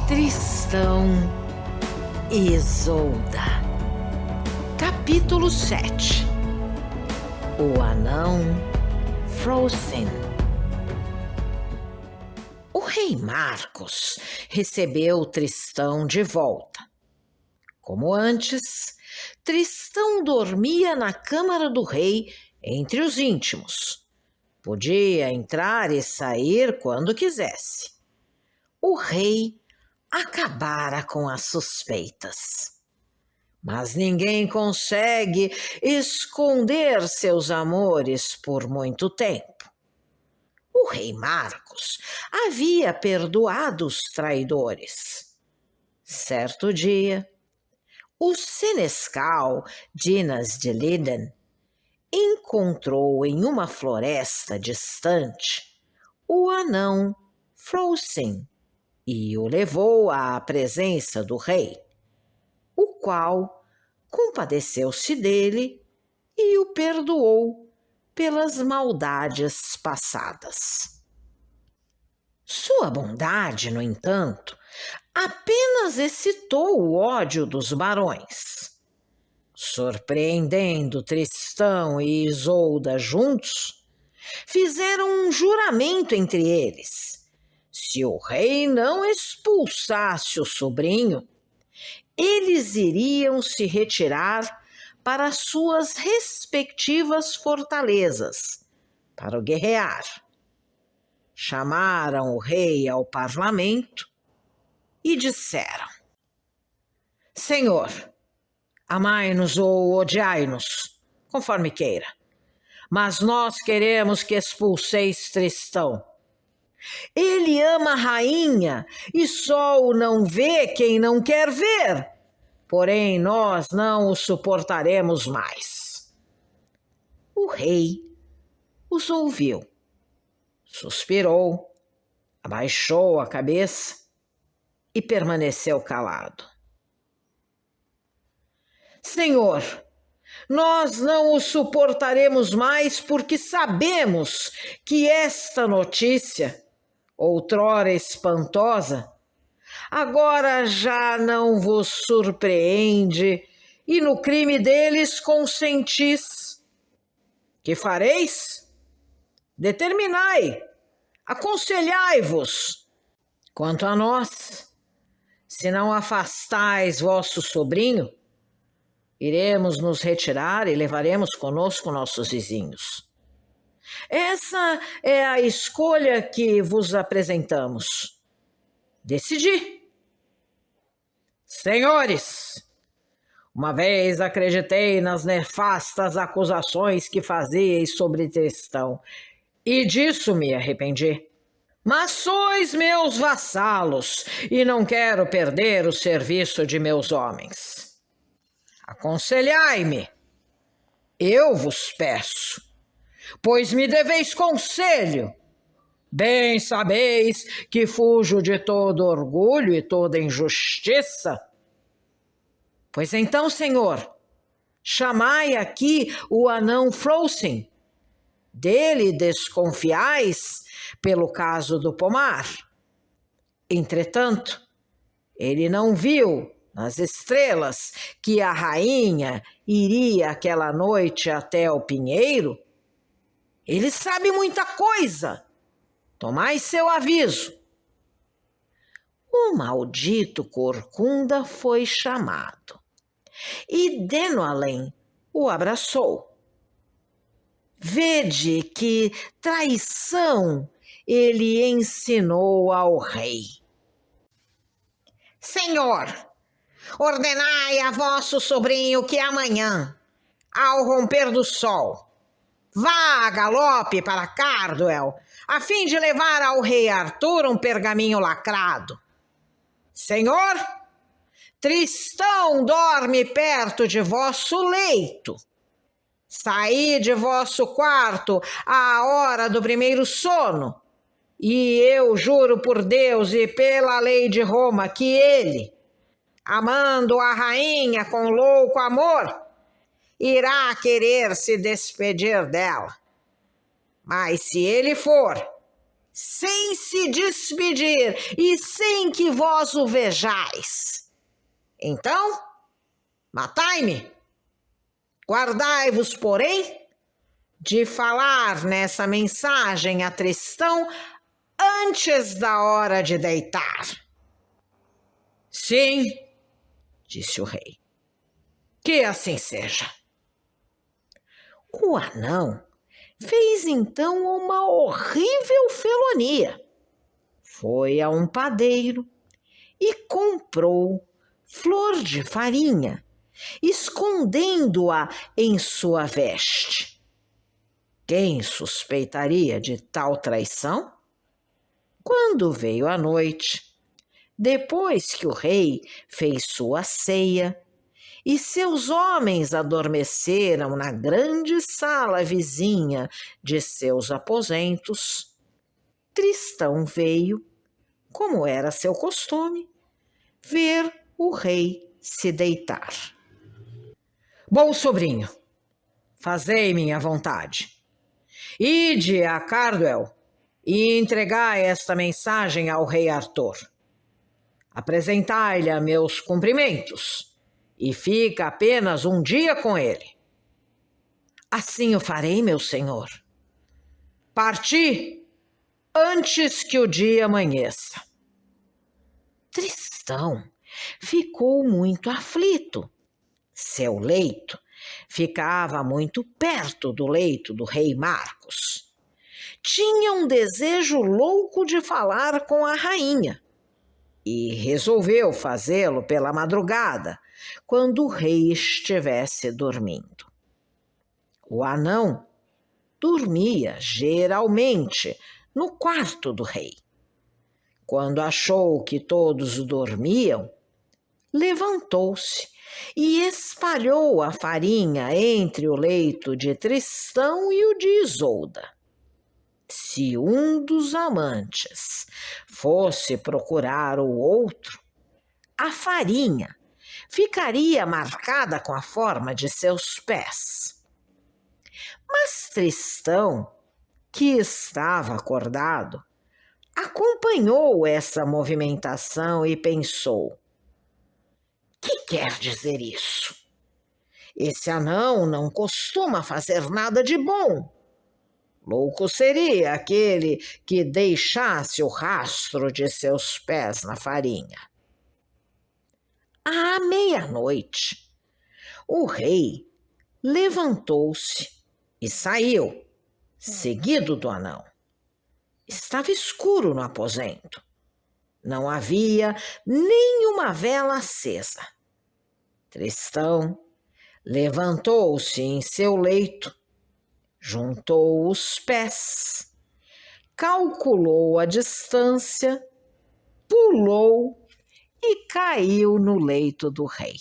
Tristão e Isolda. Capítulo 7. O anão Frozen. O rei Marcos recebeu Tristão de volta. Como antes, Tristão dormia na câmara do rei entre os íntimos. Podia entrar e sair quando quisesse. O rei acabara com as suspeitas. Mas ninguém consegue esconder seus amores por muito tempo. O rei Marcos havia perdoado os traidores. Certo dia, o senescal Dinas de Liden encontrou em uma floresta distante o anão Frozen e o levou à presença do rei, o qual compadeceu-se dele e o perdoou pelas maldades passadas. Sua bondade, no entanto, apenas excitou o ódio dos barões. Surpreendendo Tristão e Isolda juntos, fizeram um juramento entre eles. Se o rei não expulsasse o sobrinho, eles iriam se retirar para suas respectivas fortalezas, para guerrear. Chamaram o rei ao parlamento e disseram: Senhor, amai-nos ou odiai-nos, conforme queira, mas nós queremos que expulseis Tristão. Ele ama a rainha e só o não vê quem não quer ver. Porém, nós não o suportaremos mais. O rei os ouviu, suspirou, abaixou a cabeça e permaneceu calado. Senhor, nós não o suportaremos mais porque sabemos que esta notícia, outrora espantosa, agora já não vos surpreende e no crime deles consentis. Que fareis? Determinai, aconselhai-vos. Quanto a nós, se não afastais vosso sobrinho, iremos nos retirar e levaremos conosco nossos vizinhos. Essa é a escolha que vos apresentamos. Decidi. Senhores, uma vez acreditei nas nefastas acusações que fazieis sobre Tristão, e disso me arrependi. Mas sois meus vassalos, e não quero perder o serviço de meus homens. Aconselhai-me, eu vos peço, pois me deveis conselho. Bem sabeis que fujo de todo orgulho e toda injustiça. Pois então, senhor, chamai aqui o anão Frozen. Dele desconfiais pelo caso do pomar. Entretanto, ele não viu nas estrelas que a rainha iria aquela noite até o pinheiro. Ele sabe muita coisa. Tomai seu aviso. O maldito corcunda foi chamado e Denoalen o abraçou. Vede que traição ele ensinou ao rei. Senhor, ordenai a vosso sobrinho que amanhã, ao romper do sol, vá a galope para Cardwell, a fim de levar ao rei Arthur um pergaminho lacrado. Senhor, Tristão dorme perto de vosso leito. Saí de vosso quarto à hora do primeiro sono, e eu juro por Deus e pela lei de Roma que ele, amando a rainha com louco amor, irá querer se despedir dela. Mas se ele for sem se despedir e sem que vós o vejais. Então, matai-me. Guardai-vos, porém, de falar nessa mensagem a Tristão antes da hora de deitar. Sim, disse o rei, que assim seja. O anão fez então uma horrível felonia. Foi a um padeiro e comprou flor de farinha, escondendo-a em sua veste. Quem suspeitaria de tal traição? Quando veio a noite, depois que o rei fez sua ceia e seus homens adormeceram na grande sala vizinha de seus aposentos, Tristão veio, como era seu costume, ver o rei se deitar. Bom sobrinho, fazei minha vontade. Ide a Cardwell e entregai esta mensagem ao rei Arthur. Apresentai-lhe meus cumprimentos e fica apenas um dia com ele. Assim o farei, meu senhor. Parti antes que o dia amanheça. Tristão ficou muito aflito. Seu leito ficava muito perto do leito do rei Marcos. Tinha um desejo louco de falar com a rainha e resolveu fazê-lo pela madrugada, quando o rei estivesse dormindo. O anão dormia geralmente no quarto do rei. Quando achou que todos dormiam, levantou-se e espalhou a farinha entre o leito de Tristão e o de Isolda. Se um dos amantes fosse procurar o outro, a farinha ficaria marcada com a forma de seus pés. Mas Tristão, que estava acordado, acompanhou essa movimentação e pensou: que quer dizer isso? Esse anão não costuma fazer nada de bom. Louco seria aquele que deixasse o rastro de seus pés na farinha. À meia-noite, o rei levantou-se e saiu, seguido do anão. Estava escuro no aposento. Não havia nenhuma vela acesa. Tristão levantou-se em seu leito, juntou os pés, calculou a distância, pulou e caiu no leito do rei.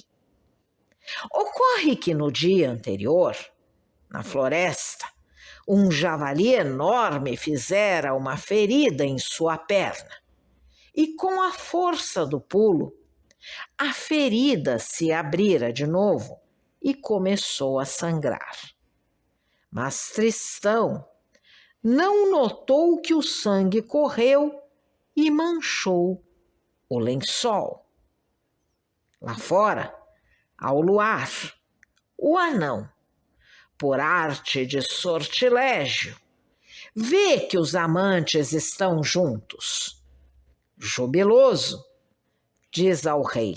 Ocorre que no dia anterior, na floresta, um javali enorme fizera uma ferida em sua perna e, com a força do pulo, a ferida se abrira de novo e começou a sangrar. Mas Tristão não notou que o sangue correu e manchou o lençol. Lá fora, ao luar, o anão, por arte de sortilégio, vê que os amantes estão juntos. Jubiloso, diz ao rei: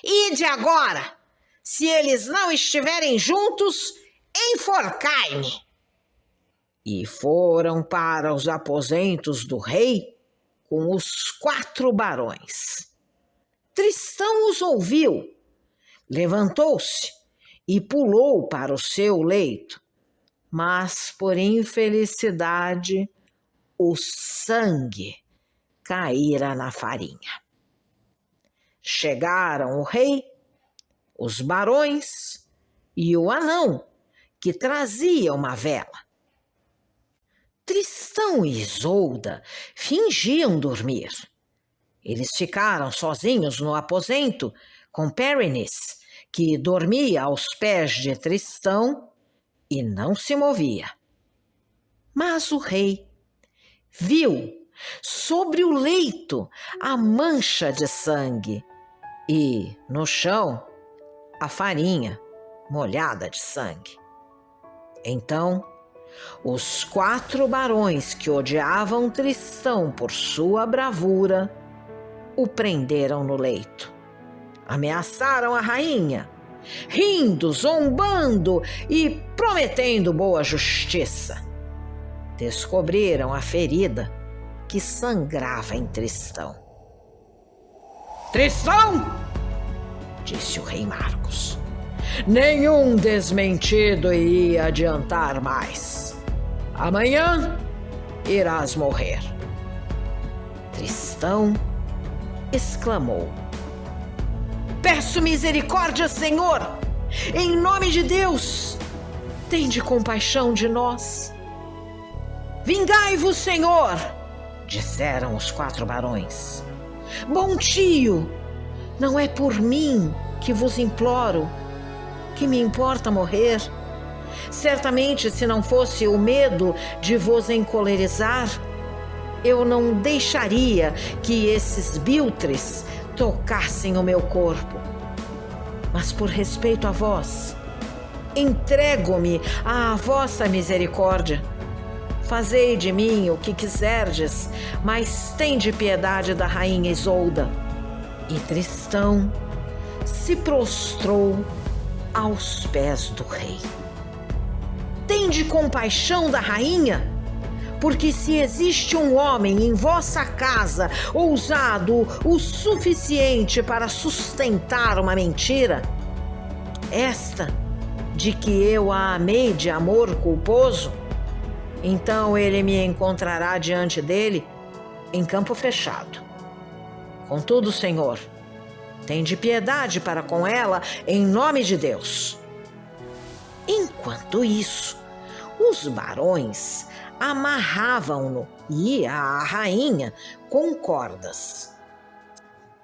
ide agora, se eles não estiverem juntos, enforcai-me. E foram para os aposentos do rei com os 4 barões. Tristão os ouviu, levantou-se e pulou para o seu leito, mas, por infelicidade, o sangue caíra na farinha. Chegaram o rei, os barões e o anão, que trazia uma vela. Tristão e Isolda fingiam dormir. Eles ficaram sozinhos no aposento com Pérennis, que dormia aos pés de Tristão e não se movia. Mas o rei viu sobre o leito a mancha de sangue e, no chão, a farinha molhada de sangue. Então, os 4 barões que odiavam Tristão por sua bravura o prenderam no leito. Ameaçaram a rainha, rindo, zombando e prometendo boa justiça. Descobriram a ferida que sangrava em Tristão. Tristão, disse o rei Marcos, nenhum desmentido iria adiantar mais. Amanhã irás morrer. Tristão exclamou: peço misericórdia, Senhor! Em nome de Deus, tende compaixão de nós. Vingai-vos, Senhor! Disseram os 4 barões. Bom tio, não é por mim que vos imploro, que me importa morrer. Certamente, se não fosse o medo de vos encolerizar, eu não deixaria que esses biltres tocassem o meu corpo. Mas por respeito a vós, entrego-me à vossa misericórdia. Fazei de mim o que quiserdes, mas tende piedade da rainha Isolda. E Tristão se prostrou aos pés do rei. Tende compaixão da rainha, porque se existe um homem em vossa casa ousado o suficiente para sustentar uma mentira, esta de que eu a amei de amor culposo, então ele me encontrará diante dele em campo fechado. Contudo, Senhor, tende piedade para com ela em nome de Deus. Enquanto isso, os barões amarravam-no e a rainha com cordas.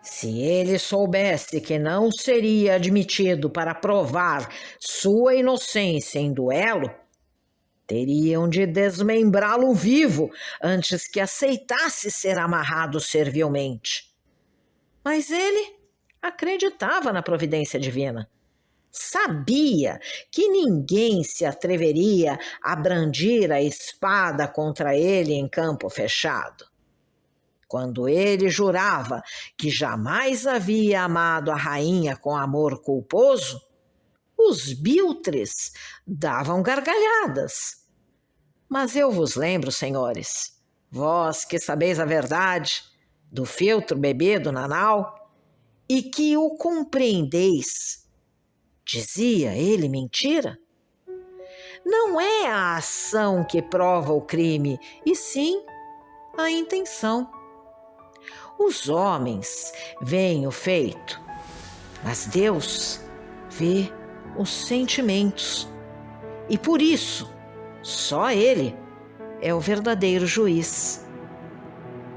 Se ele soubesse que não seria admitido para provar sua inocência em duelo, teriam de desmembrá-lo vivo antes que aceitasse ser amarrado servilmente. Mas ele acreditava na providência divina. Sabia que ninguém se atreveria a brandir a espada contra ele em campo fechado. Quando ele jurava que jamais havia amado a rainha com amor culposo, os biltres davam gargalhadas. Mas eu vos lembro, senhores, vós que sabeis a verdade do filtro bebido na nau e que o compreendeis, dizia ele mentira? Não é a ação que prova o crime, e sim a intenção. Os homens veem o feito, mas Deus vê os sentimentos. E por isso, só Ele é o verdadeiro juiz.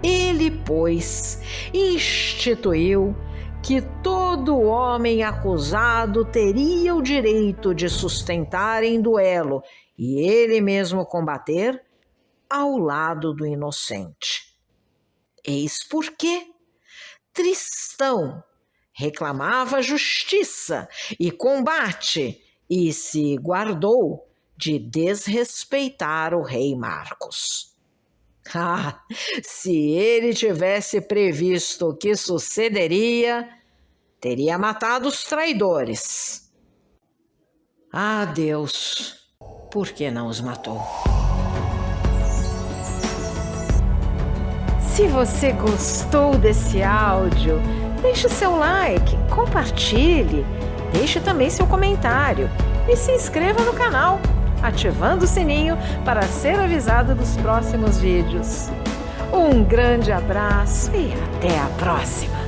Ele, pois, instituiu que todo homem acusado teria o direito de sustentar em duelo e ele mesmo combater ao lado do inocente. Eis porque Tristão reclamava justiça e combate e se guardou de desrespeitar o rei Marcos. Ah, se ele tivesse previsto o que sucederia, teria matado os traidores. Ah, Deus, por que não os matou? Se você gostou desse áudio, deixe seu like, compartilhe, deixe também seu comentário e se inscreva no canal, ativando o sininho para ser avisado dos próximos vídeos. Um grande abraço e até a próxima!